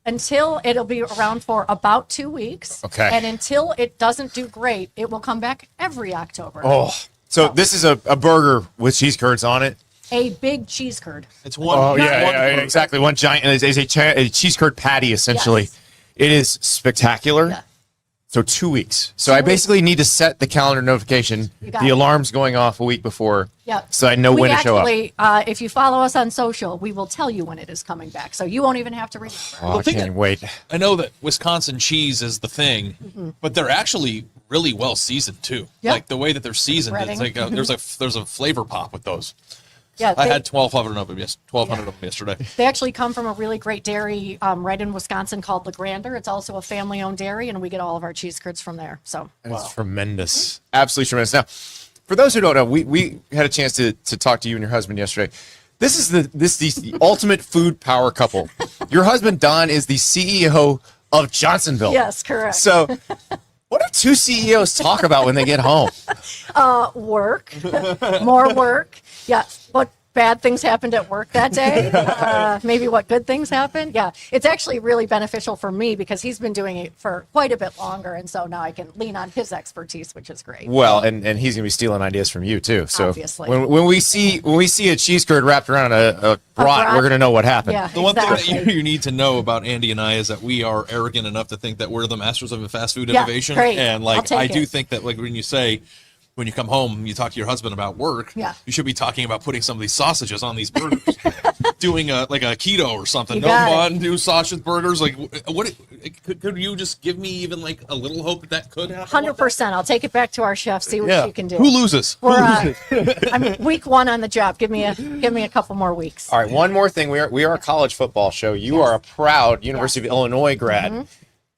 Until it'll be around for about 2 weeks. Okay. And until it doesn't do great, it will come back every October. Oh, so this is a burger with cheese curds on it? A big cheese curd. It's one. Oh, yeah, exactly. One giant, it's a cheese curd patty, essentially. Yes. It is spectacular. Yeah. So 2 weeks. So I basically need to set the calendar notification. got The it. alarm's going off a week before. Yeah. So I know when to show up. If you follow us on social, we will tell you when it is coming back. So you won't even have to read it. Oh, I can't wait. I know that Wisconsin cheese is the thing, but they're actually really well seasoned too. Yeah. Like the way that they're seasoned, it's Breading. like there's a flavor pop with those. Yeah, I had 1,200 of them. 1,200 of them yesterday. They actually come from a really great dairy right in Wisconsin called LeGrander. It's also a family-owned dairy, and we get all of our cheese curds from there. So It's tremendous. Absolutely tremendous. Now, for those who don't know, we had a chance to talk to you and your husband yesterday. This is the ultimate food power couple. Your husband, Don, is the CEO of Johnsonville. yes, correct. So what do two CEOs talk about when they get home? Work, more work. Yeah, what bad things happened at work that day? Maybe what good things happened? Yeah, it's actually really beneficial for me because he's been doing it for quite a bit longer, and so now I can lean on his expertise, which is great. Well, and he's gonna be stealing ideas from you too. So Obviously. when we see a cheese curd wrapped around a brat, brat? we're gonna know what happened. Yeah, The one thing exactly. that you need to know about Andy and I is that we are arrogant enough to think that we're the masters of fast food Yeah, innovation. great. And I'll like take I do it. think that like when you say when you come home, you talk to your husband about work. Yeah. You should be talking about putting some of these sausages on these burgers, doing a keto or something. You No got it. bun, do sausage burgers. Like what? Could you just give me even like a little hope that could happen? 100%. I'll take it back to our chef. See what Yeah. she can do. Who loses? We're, I'm week one on the job. Give me a couple more weeks. All right, one more thing. We are a college football show. You are a proud University of Illinois grad. Mm-hmm.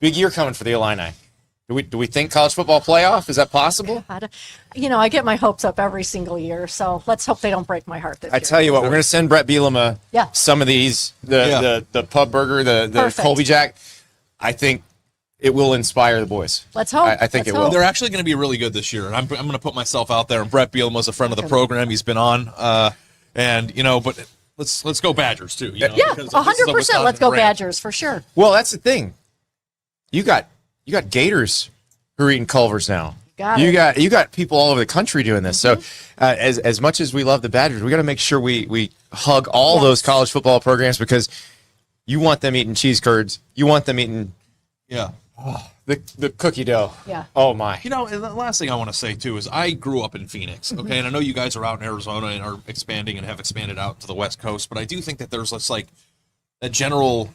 Big year coming for the Illini. Do we think college football playoff? Is that possible? I get my hopes up every single year, so let's hope they don't break my heart this I year. tell you what, we're going to send Brett Bielema Yeah. some of these, the pub burger, the Perfect. Colby Jack. I think it will inspire the boys. Let's hope. I think Let's it will. hope. They're actually going to be really good this year, and I'm going to put myself out there. And Brett Bielema's a friend of the program; he's been on, and but let's go Badgers too. Yeah, because this is a 100%. Wisconsin Let's go brand. Badgers for sure. Well, that's the thing. You got Gators who are eating Culvers now. Got you it. got people all over the country doing this. So, as much as we love the Badgers, we got to make sure we hug all those college football programs because you want them eating cheese curds. You want them eating Yeah. the cookie dough. Yeah. Oh my. And the last thing I want to say too is I grew up in Phoenix, okay, and I know you guys are out in Arizona and are expanding and have expanded out to the West Coast, but I do think that there's this like a general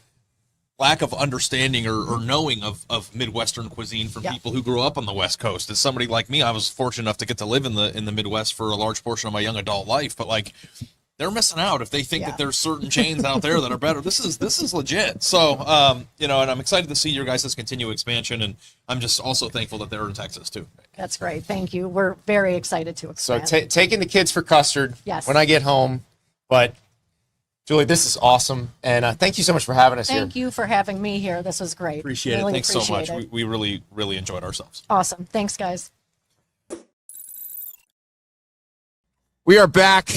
lack of understanding or knowing of Midwestern cuisine from Yeah. people who grew up on the West Coast. As somebody like me, I was fortunate enough to get to live in the Midwest for a large portion of my young adult life, but like they're missing out if they think Yeah. that there's certain chains out there that are better. This is legit. So, and I'm excited to see your guys' continued expansion, and I'm just also thankful that they're in Texas too. That's great. Thank you. We're very excited to So expand. taking the kids for custard Yes. when I get home. But Julie, this is awesome, and thank you so much for having us Thank here. you for having me here. This was great. Appreciate Really it. Thanks so much. appreciate it. We really, really enjoyed ourselves. Awesome. Thanks, guys. We are back,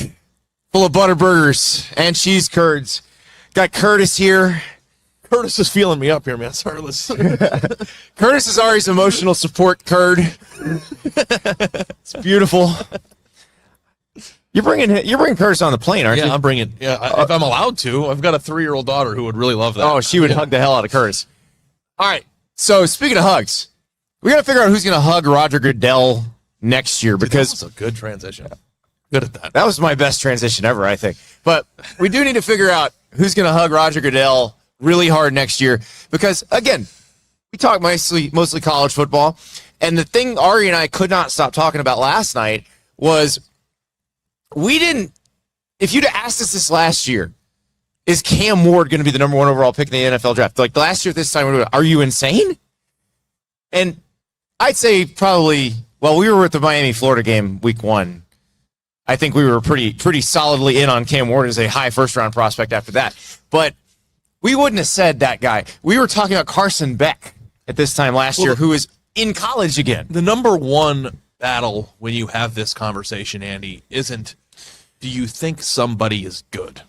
full of ButterBurgers and cheese curds. Got Curtis here. Curtis is feeling me up here, man. Sorry, let's. Curtis is Ari's emotional support curd. It's beautiful. You're bringing Curtis on the plane, aren't you? Yeah, I'm bringing. Yeah, if I'm allowed to, I've got a 3-year-old daughter who would really love that. Oh, she would hug the hell out of Curtis. All right. So speaking of hugs, we got to figure out who's going to hug Roger Goodell next year because That's a good transition. Good at that. that was my best transition ever, I think. But we do need to figure out who's going to hug Roger Goodell really hard next year because, again, we talk mostly college football. And the thing Ari and I could not stop talking about last night was if you'd have asked us this last year, is Cam Ward going to be the number 1 overall pick in the NFL draft? Like last year at this time, are you insane? And I'd say probably. Well, we were at the Miami-Florida game week 1. I think we were pretty solidly in on Cam Ward as a high first-round prospect after that. But we wouldn't have said that guy. We were talking about Carson Beck at this time last year, who is in college again. The number one battle when you have this conversation, Andy, isn't do you think somebody is good?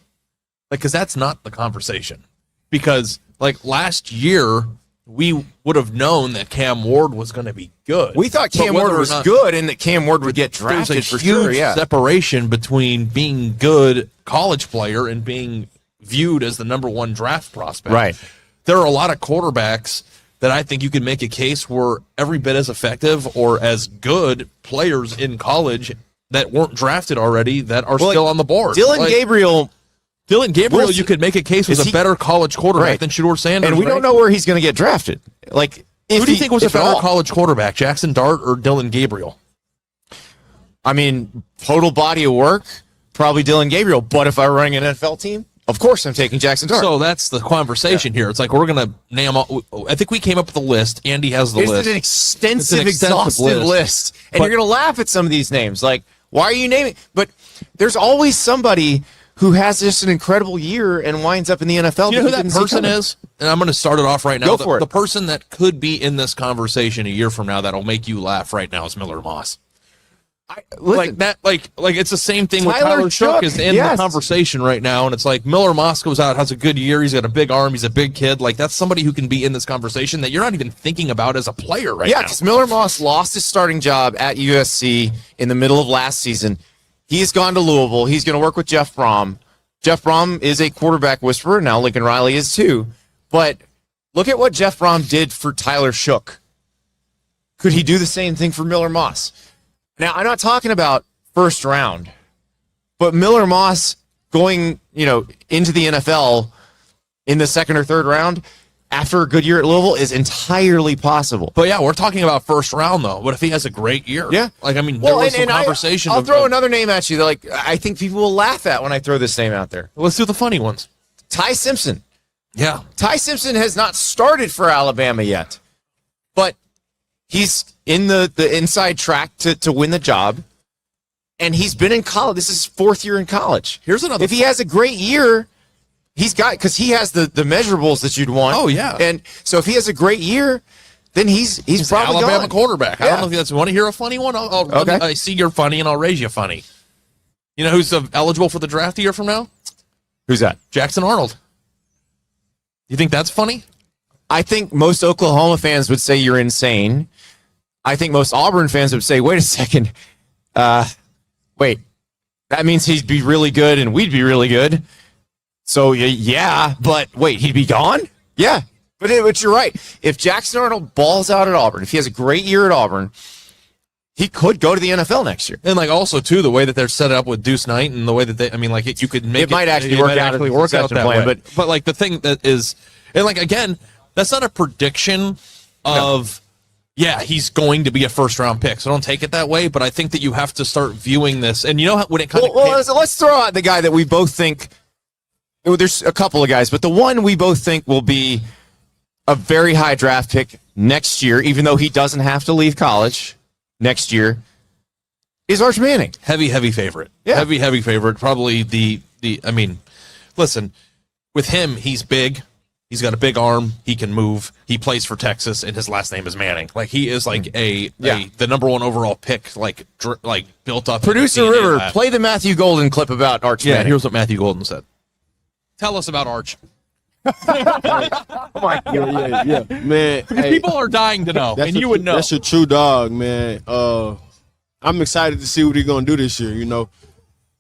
Like, because that's not the conversation. Because, like, last year, we would have known that Cam Ward was going to be good. We thought Cam Ward was good and that Cam Ward would get drafted for sure. There's a huge separation between being good college player and being viewed as the number one draft prospect. Right. There are a lot of quarterbacks that I think you can make a case were every bit as effective or as good players in college that weren't drafted already that are still on the board. Dylan Gabriel, you could make a case was a better college quarterback than Shedeur Sanders. And we don't know where he's going to get drafted. Like, who do you think was a better college quarterback, Jackson Dart or Dylan Gabriel? I mean, total body of work, probably Dylan Gabriel. But if I were running an NFL team, of course I'm taking Jackson Dart. So that's the conversation here. It's like we're going to name all. I think we came up with a list. Andy has the list. It's an extensive, exhaustive list. And you're going to laugh at some of these names. Like, why are you naming? But there's always somebody who has just an incredible year and winds up in the NFL. You know who that person is? And I'm going to start it off right now. Go for it. The person that could be in this conversation a year from now that'll make you laugh right now is Miller Moss. Listen, like it's the same thing with Tyler Tyler Shook is in yes. the conversation right now, and it's like Miller Moss goes out, has a good year, he's got a big arm, he's a big kid. Like, that's somebody who can be in this conversation that you're not even thinking about as a player right now. Yeah, because Miller Moss lost his starting job at USC in the middle of last season. He's gone to Louisville. He's going to work with Jeff Brom. Jeff Brom is a quarterback whisperer. Now Lincoln Riley is too. But look at what Jeff Brom did for Tyler Shook. Could he do the same thing for Miller Moss? Now, I'm not talking about first round, but Miller Moss going, into the NFL in the second or third round after a good year at Louisville is entirely possible. But yeah, we're talking about first round though. What if he has a great year? Yeah. Like, I mean, there was some conversation. I'll throw another name at you that, like, I think people will laugh at when I throw this name out there. Let's do the funny ones. Ty Simpson. Yeah. Ty Simpson has not started for Alabama yet, but he's in the inside track to win the job, and he's been in college. This is his fourth year in college. Here's another. If he has a great year, he's got, because he has the measurables that you'd want. Oh, yeah. And so if he has a great year, then he's probably Alabama gone. quarterback. Yeah. I don't know if that's. Want to hear a funny one? Okay. I see you're funny, and I'll raise you funny. You know who's eligible for the draft a year from now? Who's that? Jackson Arnold. You think that's funny? I think most Oklahoma fans would say you're insane. I think most Auburn fans would say, wait a second. Wait, that means he'd be really good and we'd be really good. So, yeah, but wait, he'd be gone? Yeah, but you're right. If Jackson Arnold balls out at Auburn, if he has a great year at Auburn, he could go to the NFL next year. And, like, also, too, the way that they're set up with Deuce Knight and the way that you could make it might actually work out that plan, way. But, like, the thing that is, and, like, again, that's not a prediction of, yeah, he's going to be a first-round pick. So don't take it that way, but I think that you have to start viewing this. And, when it comes let's throw out the guy that we both think, there's a couple of guys, but the one we both think will be a very high draft pick next year, even though he doesn't have to leave college next year, is Arch Manning. Heavy favorite. Yeah. Heavy favorite. Probably listen, with him, he's big. He's got a big arm. He can move. He plays for Texas, and his last name is Manning. Like, he is like the number one overall pick, like built up. Producer River, play the Matthew Golden clip about Arch Manning. Yeah, here's what Matthew Golden said. Tell us about Arch. Oh my God. Yeah. Man, people are dying to know, and you would know. That's a true dog, man. I'm excited to see what he's going to do this year.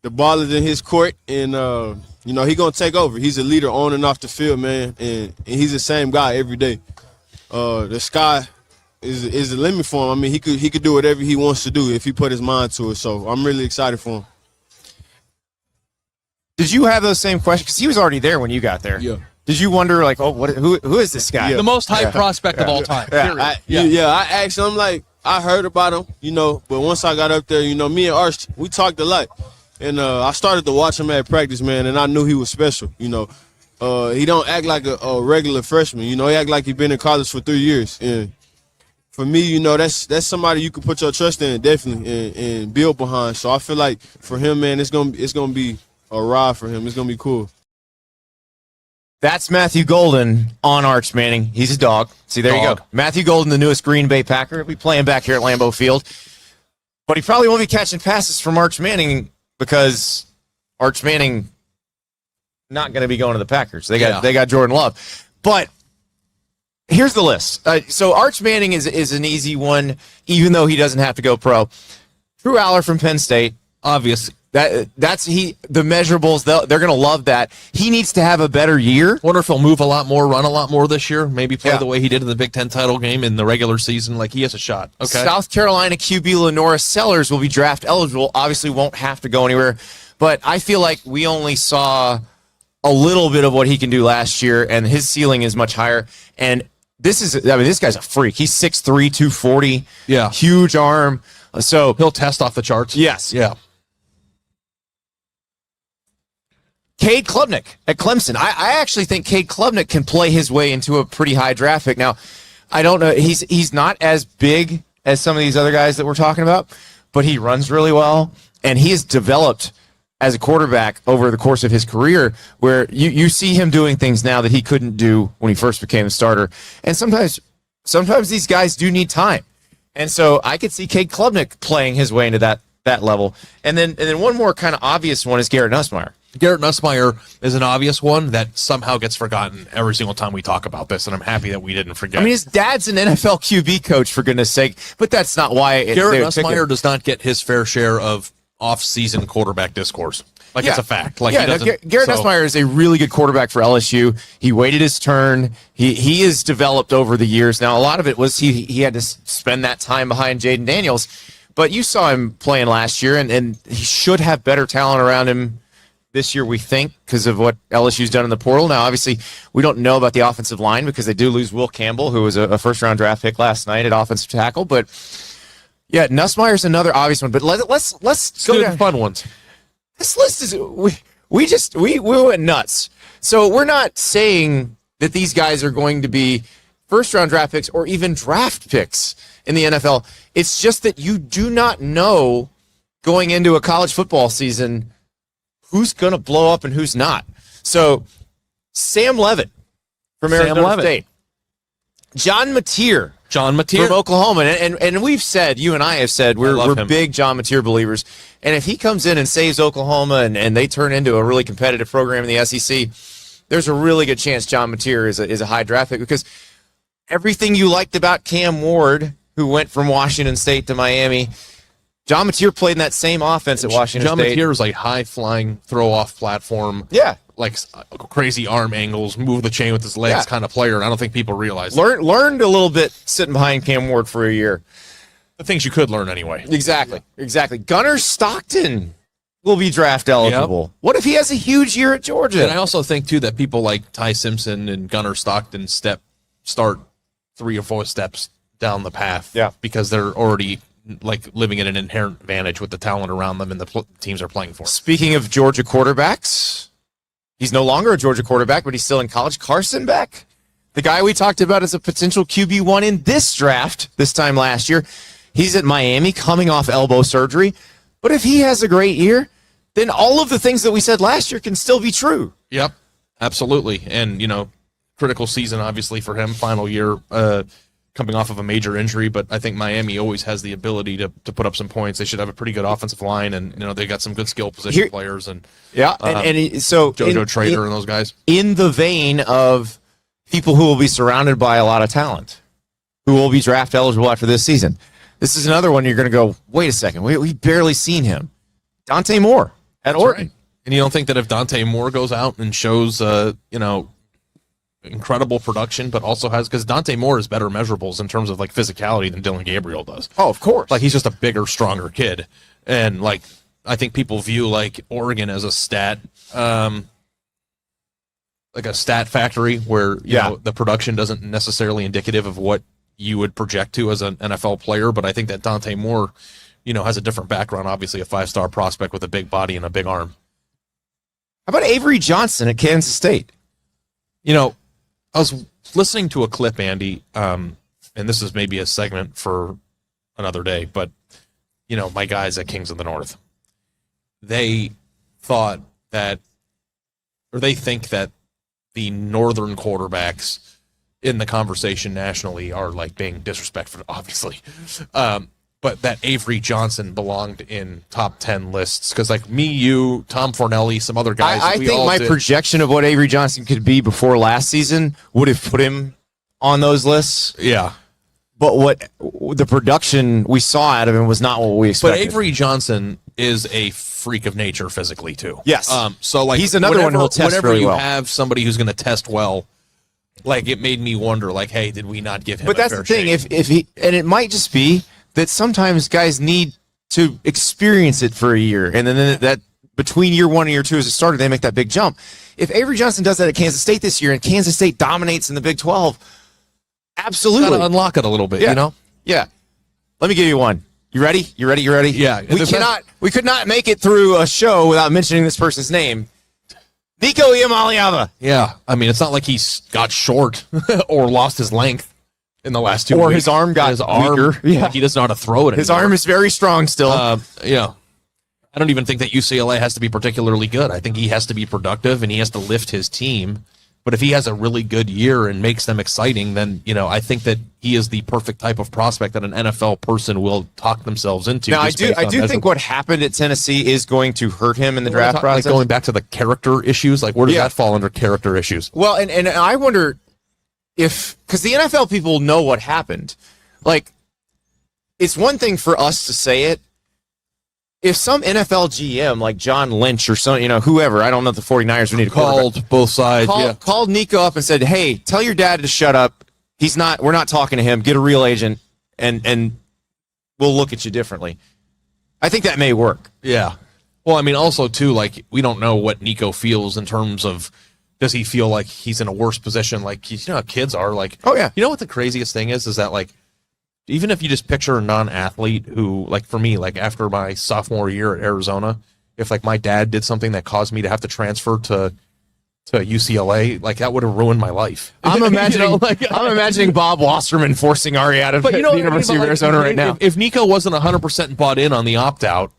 The ball is in his court, and, he's going to take over. He's a leader on and off the field, man, and he's the same guy every day. The sky is the limit for him. I mean, he could do whatever he wants to do if he put his mind to it, so I'm really excited for him. Did you have those same questions? Because he was already there when you got there. Yeah. Did you wonder, like, who is this guy? The most hyped prospect of all time. I asked him, like, I heard about him, but once I got up there, me and Arch, we talked a lot. And I started to watch him at practice, man, and I knew he was special, He don't act like a regular freshman, He act like he been in college for 3 years. And for me, you know, that's somebody you can put your trust in definitely and build behind. So I feel like for him, man, it's gonna be a ride for him. It's gonna be cool. That's Matthew Golden on Arch Manning. He's a dog. See, there you go. Matthew Golden, the newest Green Bay Packer. He'll be playing back here at Lambeau Field. But he probably won't be catching passes from Arch Manning because Arch Manning not going to be going to the Packers. They got Jordan Love. But here's the list. So Arch Manning is an easy one, even though he doesn't have to go pro. Drew Aller from Penn State, obvious. The measurables. They're going to love that. He needs to have a better year. Wonder if he'll move a lot more, run a lot more this year. Maybe play the way he did in the Big Ten title game in the regular season. Like, he has a shot. Okay. South Carolina QB Lenora Sellers will be draft eligible. Obviously, won't have to go anywhere. But I feel like we only saw a little bit of what he can do last year, and his ceiling is much higher. And this guy's a freak. He's 6'3", 240. Yeah. Huge arm. So he'll test off the charts. Yes. Yeah. Cade Klubnik at Clemson. I actually think Cade Klubnik can play his way into a pretty high draft pick. Now, I don't know. He's not as big as some of these other guys that we're talking about, but he runs really well, and he has developed as a quarterback over the course of his career, where you see him doing things now that he couldn't do when he first became a starter. And sometimes these guys do need time. And so I could see Cade Klubnik playing his way into that level. And then one more kind of obvious one is Garrett Nussmeier. Garrett Nussmeier is an obvious one that somehow gets forgotten every single time we talk about this, and I'm happy that we didn't forget. I mean, his dad's an NFL QB coach, for goodness sake, but that's not why. Garrett Nussmeier does not get his fair share of off-season quarterback discourse. It's a fact. Garrett Nussmeier is a really good quarterback for LSU. He waited his turn. He has developed over the years. Now, a lot of it was he had to spend that time behind Jaden Daniels, but you saw him playing last year, and he should have better talent around him this year, we think, because of what LSU's done in the portal. Now, obviously, we don't know about the offensive line because they do lose Will Campbell, who was a first-round draft pick last night at offensive tackle. But, yeah, Nussmeier's another obvious one. But let's go down fun ones. This list is we went nuts. So we're not saying that these guys are going to be first-round draft picks or even draft picks in the NFL. It's just that you do not know going into a college football season who's going to blow up and who's not. So, Sam Levitt from Arizona State. John Mateer from Oklahoma. And we've said, you and I have said, we're big John Mateer believers. And if he comes in and saves Oklahoma and they turn into a really competitive program in the SEC, there's a really good chance John Mateer is a high draft pick, because everything you liked about Cam Ward, who went from Washington State to Miami, John Mateer played in that same offense at Washington State. John Mateer is like high-flying, throw-off platform. Yeah. Like crazy arm angles, move the chain with his legs kind of player, and I don't think people realize that. Learned a little bit sitting behind Cam Ward for a year. The things you could learn anyway. Exactly. Gunnar Stockton will be draft eligible. Yep. What if he has a huge year at Georgia? And I also think, too, that people like Ty Simpson and Gunnar Stockton start 3 or 4 steps down the path. Yeah. Because they're already like living at an inherent advantage with the talent around them and the teams are playing for. Speaking of Georgia quarterbacks, he's no longer a Georgia quarterback, but he's still in college. Carson Beck, the guy we talked about as a potential QB1 in this draft this time last year. He's at Miami coming off elbow surgery. But if he has a great year, then all of the things that we said last year can still be true. Yep, absolutely. And, critical season, obviously, for him, final year, coming off of a major injury, but I think Miami always has the ability to put up some points. They should have a pretty good offensive line, and they got some good skill position players. So JoJo Trader and those guys. In the vein of people who will be surrounded by a lot of talent, who will be draft eligible after this season. This is another one you're going to go, wait a second, we've barely seen him. Dante Moore at Oregon. Right. And you don't think that if Dante Moore goes out and shows, incredible production, but also because Dante Moore has better measurables in terms of like physicality than Dylan Gabriel does. Oh, of course. Like, he's just a bigger, stronger kid. And like, I think people view like Oregon as a stat, like a stat factory where, you know, the production doesn't necessarily indicative of what you would project to as an NFL player. But I think that Dante Moore, has a different background, obviously a 5-star prospect with a big body and a big arm. How about Avery Johnson at Kansas State? I was listening to a clip, Andy, and this is maybe a segment for another day, but my guys at Kings of the North, they thought that, or they think that the northern quarterbacks in the conversation nationally are like being disrespectful, obviously. But that Avery Johnson belonged in top 10 lists because like me, you, Tom Fornelli, some other guys. I think my projection of what Avery Johnson could be before last season would have put him on those lists. Yeah. But what the production we saw out of him was not what we expected. But Avery Johnson is a freak of nature physically too. Yes. So like he's another one who'll test whenever really you well. have somebody who's going to test well, like it made me wonder, like, hey, did we not give him? But that's the thing. If he, and it might just be that sometimes guys need to experience it for a year, and then that between year 1 and year 2 as a starter, they make that big jump. If Avery Johnson does that at Kansas State this year, and Kansas State dominates in the Big 12, absolutely gotta unlock it a little bit, Yeah. Yeah. Let me give you one. You ready? You ready? Yeah. We could not make it through a show without mentioning this person's name. Nico Iamaleava. Yeah. I mean, it's not like he's got short or lost his length in the last 2 weeks. Or his arm got weaker. Yeah. He doesn't know how to throw it His anymore. arm is very strong still. Yeah. I don't even think that UCLA has to be particularly good. I think he has to be productive and he has to lift his team. But if he has a really good year and makes them exciting, then, I think that he is the perfect type of prospect that an NFL person will talk themselves into. Now, I do think what happened at Tennessee is going to hurt him in the draft process. Like going back to the character issues, like where does that fall under character issues? Well, and I wonder if, because the NFL people know what happened. Like, it's one thing for us to say it. If some NFL GM like John Lynch or some, whoever, I don't know if the 49ers would need a called both sides, called Nico up and said, "Hey, tell your dad to shut up. We're not talking to him. Get a real agent and we'll look at you differently." I think that may work. Yeah. Well, I mean, also too, like we don't know what Nico feels in terms of, does he feel like he's in a worse position? Like, how kids are like, oh yeah. You know what the craziest thing is that like, even if you just picture a non-athlete who, like for me, like after my sophomore year at Arizona, if like my dad did something that caused me to have to transfer to UCLA, like that would have ruined my life. I'm imagining Bob Wasserman forcing Ari out of the University of Arizona right now. If Nico wasn't 100% bought in on the opt-out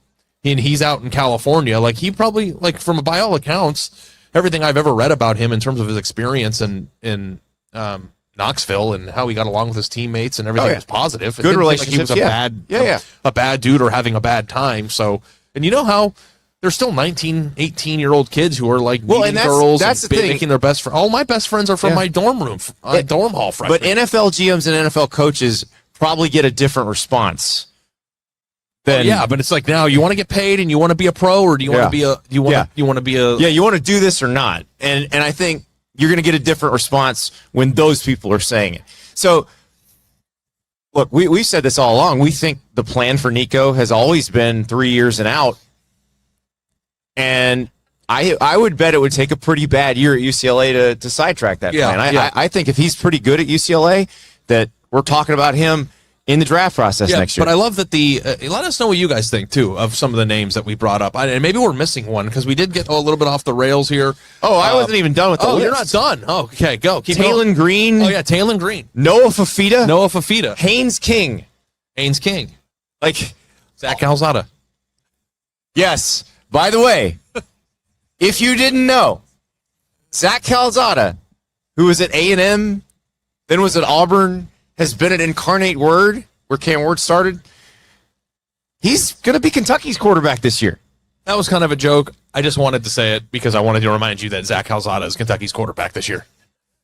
and he's out in California, like he probably, like from by all accounts, everything I've ever read about him in terms of his experience in Knoxville and how he got along with his teammates and everything was positive. Good relationships. Like he was a bad dude or having a bad time. So, and you know how there's still 19, 18-year-old kids who are like meeting girls that's and the thing. making their best friend. All my best friends are from my dorm room, dorm hall freshmen. But NFL GMs and NFL coaches probably get a different response. But it's like now you want to get paid and you want to be a pro, or do you want to be a you want to be a you want to do this or not? And I think you're going to get a different response when those people are saying it. So, look, we've said this all along. We think the plan for Nico has always been 3 years and out. And I would bet it would take a pretty bad year at UCLA to sidetrack that plan. I think if he's pretty good at UCLA, that we're talking about him in the draft process next year. But I love that let us know what you guys think, too, of some of the names that we brought up. And maybe we're missing one, because we did get a little bit off the rails here. Oh, I wasn't even done with the list. You're not done. Oh, okay, go. Keep Taylon going. Green. Oh, yeah, Taylon Green. Noah Fafita. Haynes King. Like, Zach Calzada. Yes. By the way, if you didn't know, Zach Calzada, who was at A&M, then was at Auburn, has been at Incarnate Word, where Cam Ward started. He's going to be Kentucky's quarterback this year. That was kind of a joke. I just wanted to say it because I wanted to remind you that Zach Calzada is Kentucky's quarterback this year.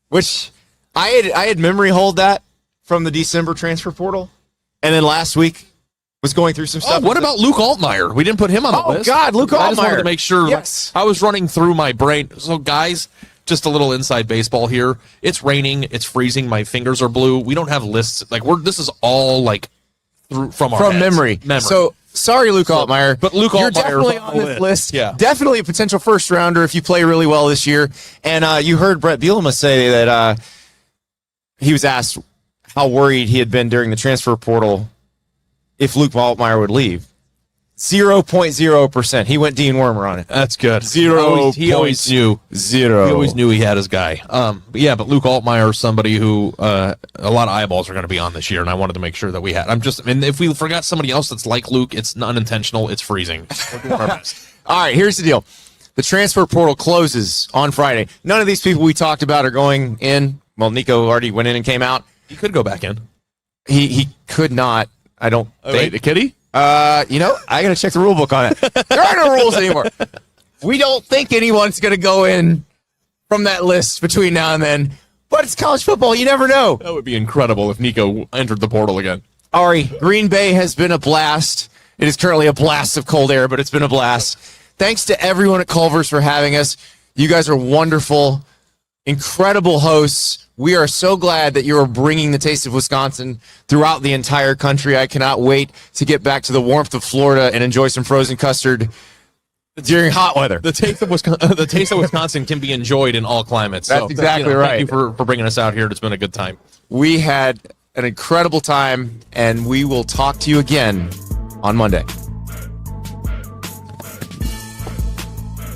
Which I had memory hold that from the December transfer portal. And then last week was going through some stuff. What about Luke Altmaier? We didn't put him on the list. Oh, God, Luke Altmaier. I just wanted to make sure. Yes. I was running through my brain. So, guys, just a little inside baseball here. It's raining. It's freezing. My fingers are blue. We don't have lists. Like this is all like from our heads. memory. So sorry, Luke Altmaier. But Luke you're Altmaier definitely on this list. Yeah. Definitely a potential first rounder if you play really well this year. And you heard Brett Bielema say that he was asked how worried he had been during the transfer portal if Luke Altmaier would leave. 0.0%. He went Dean Wormer on it. That's good. He always knew. He always knew he had his guy. But Luke Altmaier is somebody who a lot of eyeballs are going to be on this year, and I wanted to make sure that we had. If we forgot somebody else that's like Luke, it's unintentional. It's freezing. We're doing our best. All right, here's the deal. The transfer portal closes on Friday. None of these people we talked about are going in. Well, Nico already went in and came out. He could go back in. He could not. I don't think. Wait, could he? I got to check the rule book on it. There are no rules anymore. We don't think anyone's going to go in from that list between now and then. But it's college football. You never know. That would be incredible if Nico entered the portal again. Ari, Green Bay has been a blast. It is currently a blast of cold air, but it's been a blast. Thanks to everyone at Culver's for having us. You guys are wonderful, incredible hosts. We are so glad that you are bringing the taste of Wisconsin throughout the entire country. I cannot wait to get back to the warmth of Florida and enjoy some frozen custard during hot weather. The taste of Wisconsin can be enjoyed in all climates. That's exactly right. Thank you for bringing us out here. It's been a good time. We had an incredible time, and we will talk to you again on Monday.